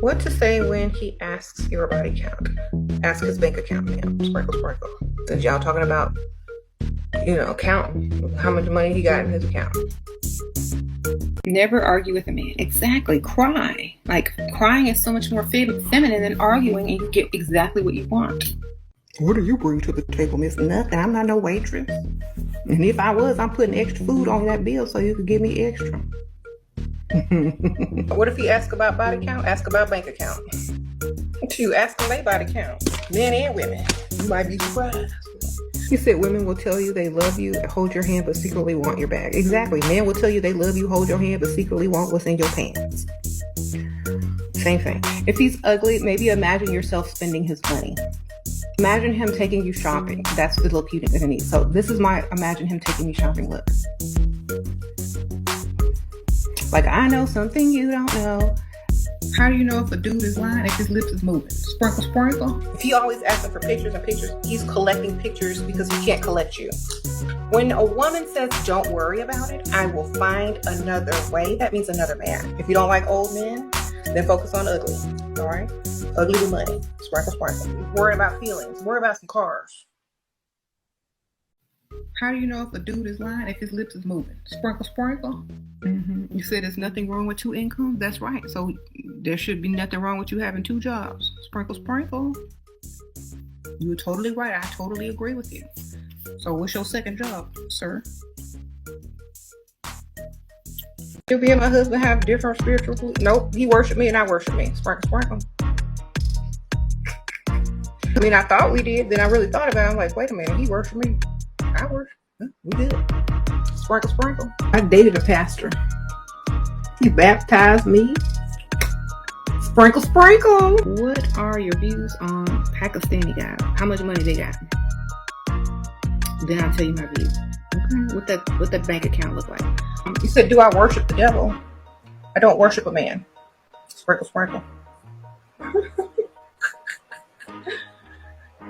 What to say when he asks your body count? Ask his bank account, man. Sprinkle, sprinkle. Since y'all talking about, count how much money he got in his account. Never argue with a man. Exactly. Cry. Like, crying is so much more feminine than arguing, and you get exactly what you want. What do you bring to the table, Miss? Nothing. I'm not no waitress. And if I was, I'm putting extra food on that bill so you could give me extra. What if he asks about body count? Ask about bank account. You ask them their body count. Men and women. You might be surprised. He said women will tell you they love you, hold your hand, but secretly want your bag. Exactly. Men will tell you they love you, hold your hand, but secretly want what's in your pants. Same thing. If he's ugly, maybe imagine yourself spending his money. Imagine him taking you shopping. That's the look you're gonna need. So this is my imagine him taking me shopping look. Like, I know something you don't know. How do you know if a dude is lying if his lips is moving? Sprinkle, sprinkle. If he always asking for pictures and pictures, he's collecting pictures because he can't collect you. When a woman says, don't worry about it, I will find another way, that means another man. If you don't like old men, then focus on ugly, all right? Ugly with money. Sprinkle, sprinkle. Worry about feelings. Worry about some cars. How do you know if a dude is lying if his lips is moving? Sprinkle, sprinkle. Mm-hmm. You said there's nothing wrong with 2 incomes. That's right. So there should be nothing wrong with you having 2 jobs. Sprinkle, sprinkle. You were totally right. I totally agree with you. So what's your second job, sir? Do me and my husband have different spiritual food? Nope. He worship me and I worship me. Sprinkle, sprinkle. I mean, I thought we did. Then I really thought about it. I'm like, wait a minute. He worship me. I worship. We did. Sprinkle, sprinkle. I dated a pastor. He baptized me. Sprinkle, sprinkle. What are your views on Pakistani guys? How much money they got? Then I'll tell you my views. Okay. What that bank account look like? You said, do I worship the devil? I don't worship a man. Sprinkle, sprinkle.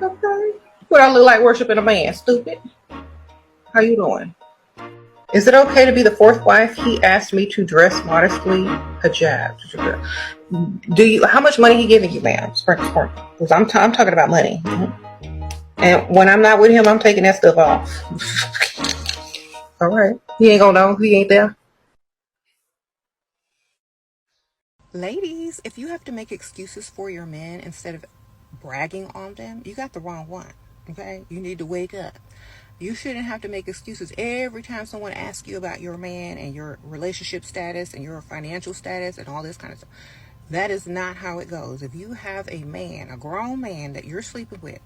Okay. What I look like worshiping a man? Stupid. How you doing? Is it okay to be the 4th wife? He asked me to dress modestly, hijab. How much money he giving you, ma'am? Sprinkle, sprinkle. Because I'm talking about money. Mm-hmm. And when I'm not with him, I'm taking that stuff off. All right. He ain't gonna know. He ain't there. Ladies, if you have to make excuses for your men instead of bragging on them, you got the wrong one. Okay? You need to wake up. You shouldn't have to make excuses every time someone asks you about your man and your relationship status and your financial status and all this kind of stuff. That is not how it goes. If you have a man, a grown man that you're sleeping with,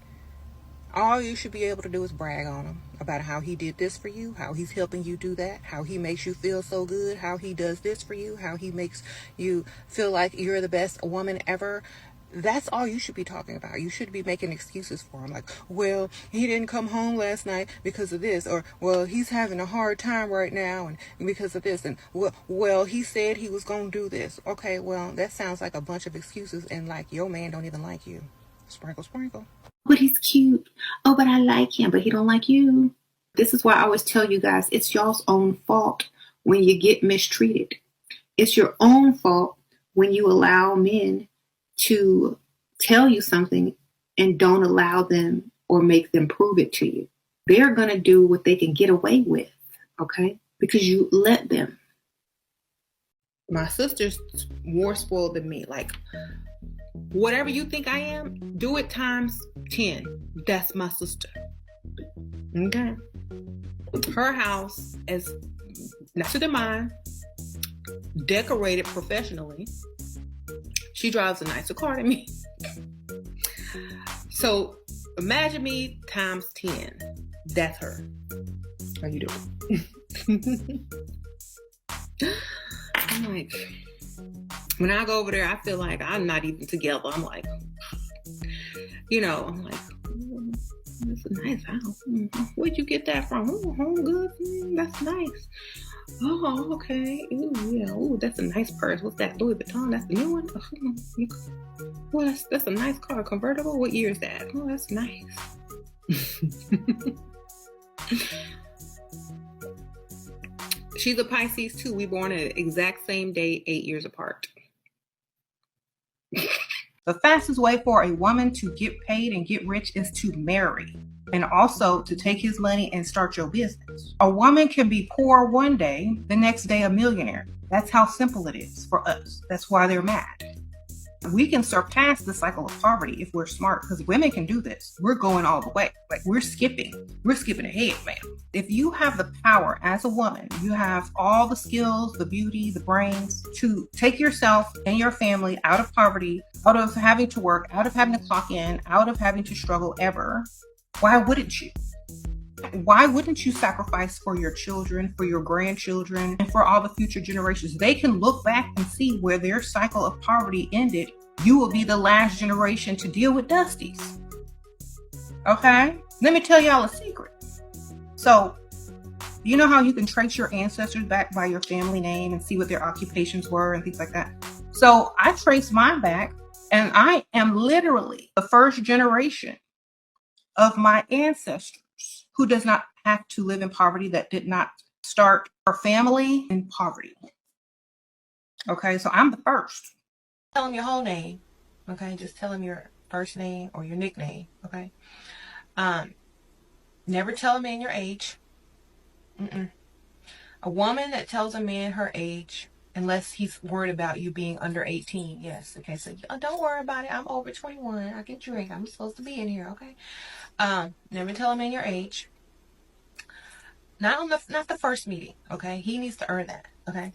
all you should be able to do is brag on him about how he did this for you, how he's helping you do that, how he makes you feel so good, how he does this for you, how he makes you feel like you're the best woman ever. That's all you should be talking about. You should be making excuses for him. Like, well, he didn't come home last night because of this. Or, well, he's having a hard time right now and because of this. And, well, he said he was going to do this. Okay, well, that sounds like a bunch of excuses. And, like, your man don't even like you. Sprinkle, sprinkle. But he's cute. Oh, but I like him, but he don't like you. This is why I always tell you guys, it's y'all's own fault when you get mistreated. It's your own fault when you allow men to tell you something and don't allow them or make them prove it to you. They're going to do what they can get away with, okay? Because you let them. My sister's more spoiled than me. Like, whatever you think I am, do it times 10. That's my sister. Okay? Her house is nicer than mine, decorated professionally. She drives a nicer car than me. So imagine me times 10. That's her. How you doing? I'm like, when I go over there, I feel like I'm not even together. I'm like, I'm like, that's a nice house. Where'd you get that from? Oh, Home Goods. That's nice. Oh, okay. Ooh, yeah. Ooh, that's a nice purse. What's that? Louis Vuitton? That's the new one. Well, that's a nice car. Convertible. What year is that? Oh, that's nice. She's a Pisces too. We born at the exact same day, 8 years apart. The fastest way for a woman to get paid and get rich is to marry, and also to take his money and start your business. A woman can be poor one day, the next day a millionaire. That's how simple it is for us. That's why they're mad. We can surpass the cycle of poverty if we're smart, because women can do this. We're going all the way. Like, we're skipping ahead, man. If you have the power as a woman, you have all the skills, the beauty, the brains to take yourself and your family out of poverty, out of having to work, out of having to clock in, out of having to struggle ever. Why wouldn't you? Why wouldn't you sacrifice for your children, for your grandchildren, and for all the future generations? They can look back and see where their cycle of poverty ended. You will be the last generation to deal with Dusties. Okay? Let me tell y'all a secret. So, you know how you can trace your ancestors back by your family name and see what their occupations were and things like that? So, I traced mine back, and I am literally the first generation of my ancestors who does not have to live in poverty, that did not start her family in poverty. Okay, so I'm the first. Tell them your whole name. Okay, just tell them your first name or your nickname. Okay. Never tell a man your age. A woman that tells a man her age, unless he's worried about you being under 18. Yes. Okay. So don't worry about it. I'm over 21. I can drink. I'm supposed to be in here. Okay. Never tell a man your age. Not the first meeting. Okay. He needs to earn that. Okay.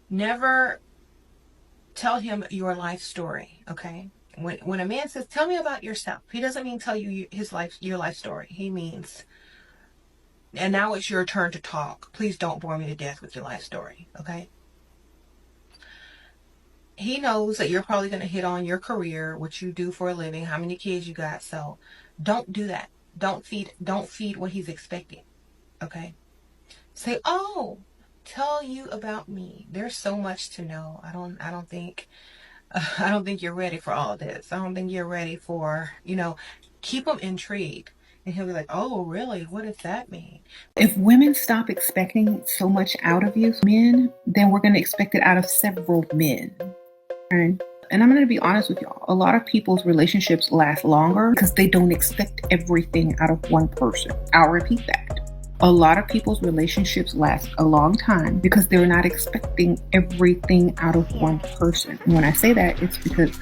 Never tell him your life story. Okay. When a man says, "Tell me about yourself," he doesn't mean tell you your life story. He means, "And now it's your turn to talk. Please don't bore me to death with your life story." Okay. He knows that you're probably going to hit on your career, what you do for a living, how many kids you got. So don't do that. Don't feed what he's expecting. Okay. Say, "Oh, tell you about me. There's so much to know. I don't think you're ready for all this. I don't think you're ready for, keep him intrigued." And he'll be like, "Oh, really? What does that mean?" If women stop expecting so much out of you, men, then we're going to expect it out of several men. And I'm going to be honest with y'all. A lot of people's relationships last longer because they don't expect everything out of one person. I'll repeat that. A lot of people's relationships last a long time because they're not expecting everything out of one person. And when I say that, it's because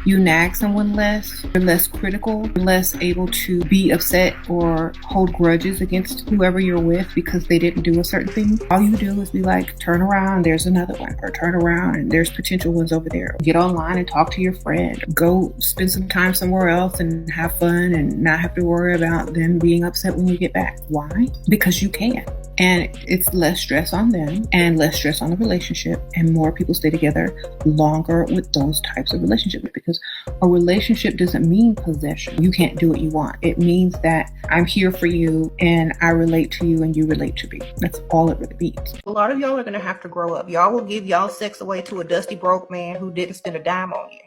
you nag someone less, you're less critical, you're less able to be upset or hold grudges against whoever you're with because they didn't do a certain thing. All you do is be like, turn around, there's another one, or turn around and there's potential ones over there. Get online and talk to your friend. Go spend some time somewhere else and have fun and not have to worry about them being upset when you get back. Why? Because you can. And it's less stress on them and less stress on the relationship, and more people stay together longer with those types of relationships, because a relationship doesn't mean possession. You can't do what you want. It means that I'm here for you and I relate to you and you relate to me. That's all it really means. A lot of y'all are going to have to grow up. Y'all will give y'all sex away to a dusty broke man who didn't spend a dime on you.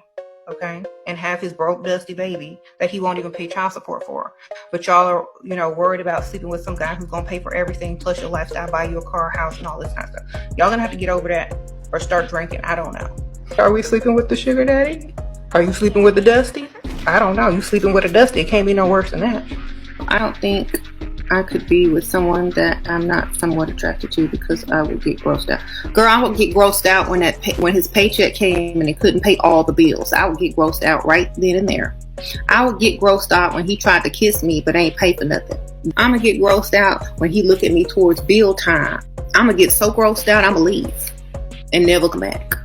Okay, and have his broke dusty baby that he won't even pay child support for. But y'all are, worried about sleeping with some guy who's gonna pay for everything plus your lifestyle, buy you a car, house, and all this kind of stuff. Y'all gonna have to get over that or start drinking. I don't know. Are we sleeping with the sugar daddy? Are you sleeping with the dusty? I don't know. You sleeping with a dusty? It can't be no worse than that. I don't think I could be with someone that I'm not somewhat attracted to, because I would get grossed out. Girl, I would get grossed out when his paycheck came and he couldn't pay all the bills. I would get grossed out right then and there. I would get grossed out when he tried to kiss me but ain't pay for nothing. I'm gonna get grossed out when he look at me towards bill time. I'm gonna get so grossed out I'm gonna leave and never come back.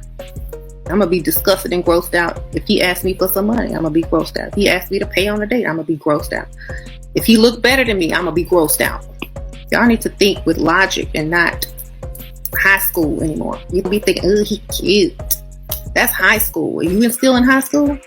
I'm gonna be disgusted and grossed out. If he asks me for some money, I'm gonna be grossed out. If he asks me to pay on a date, I'm gonna be grossed out. If he look better than me, I'm gonna be grossed out. Y'all need to think with logic and not high school anymore. You can be thinking, "Oh, he cute." That's high school. Are you still in high school?